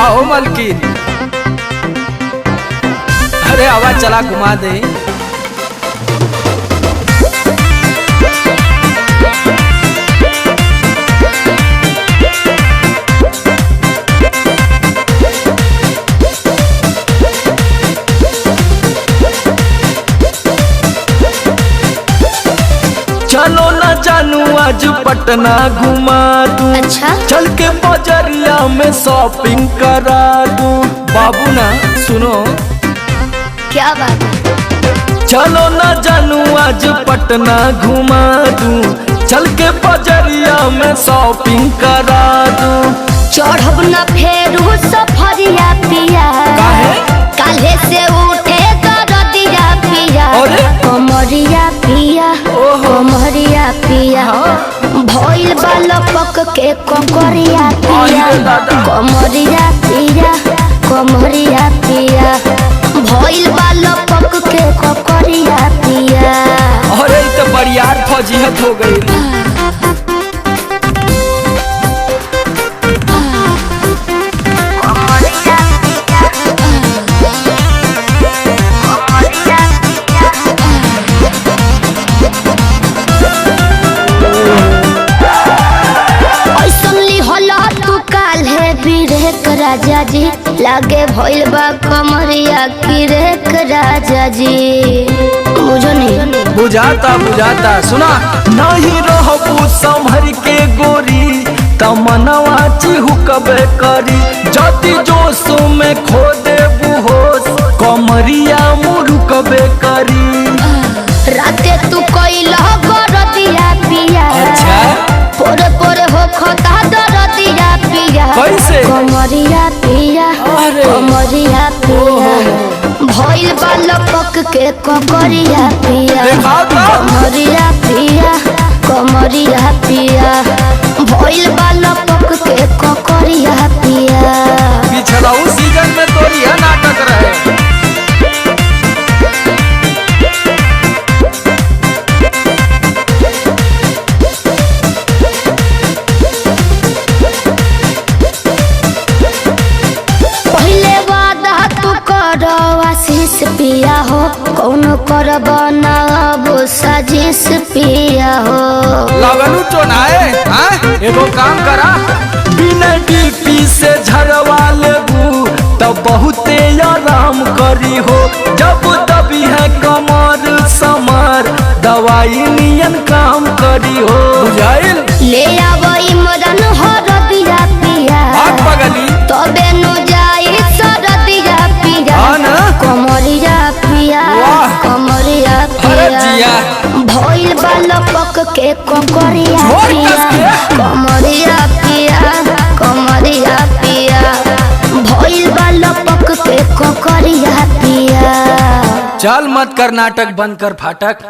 आओ मलकिन, अरे आवाज चला घुमा दे। चलो ना जानू आज पटना घुमा दूं। अच्छा? चल के बजरिया में शॉपिंग करा दूं। बाबू ना सुनो, क्या बात है? चलो ना जानू आज पटना घुमा दूं। चल के बजरिया में शॉपिंग करा दूं। चढ़ब न फेरू सफरिया पिया, काहे? काल्हे से उठे दरदिया पिया, अरे? कमरिया पिया, ओहो। कमरिया पिया, भइल बाल पक के ककरिया पिया, अरे दादा। कमरिया पिया, कमरिया पिया, भइल बाल पक के ककरिया पिया। अरे तो बरियार फौजियत हो गई। राजा जी लागे भइल बा कमरिया की रेख राजा जी, बुझो नहीं? बुझाता बुझाता, सुना नहीं रहबू संभर के गोरी तमनवा चिहुकबे करी। जति जोश में खो देबू होश कमरिया मुरुकबे करी। राते तू कइला गरदिया पिया, अच्छा? पोरे पोरे हो खता दरदिया पिया, कैसे? कमरिया पिया, अरे। कमरिया पिया, भइल बा लपक के ककरिया पिया, दिखाओ तो। कमरिया पिया, कमरिया पिया, भइल बा लपक के ककरिया पिया। पिछला सीजन में तो यह नाटक रहे। आशीष पिया हो, कौन करब ना अब साजिश पिया हो। लगलू तो नाए, एगो काम करा, बिना डीपी से झरवा लेबू तब बहुते आराम करी हो। जब दबी है कमर समर दवाई नियन काम करी हो। बुझाइल? ले आवई मदन हरदिया पिया, पगली तबे नु जाई सरदिया पिया, कमरिया पिया, कमरिया पिया, भइल बाल पक के ककरिया पिया, कमरिया पिया, कमरिया पिया, भइल बाल पक के ककरिया पिया। चल मत कर नाटक, बंद कर फाटक।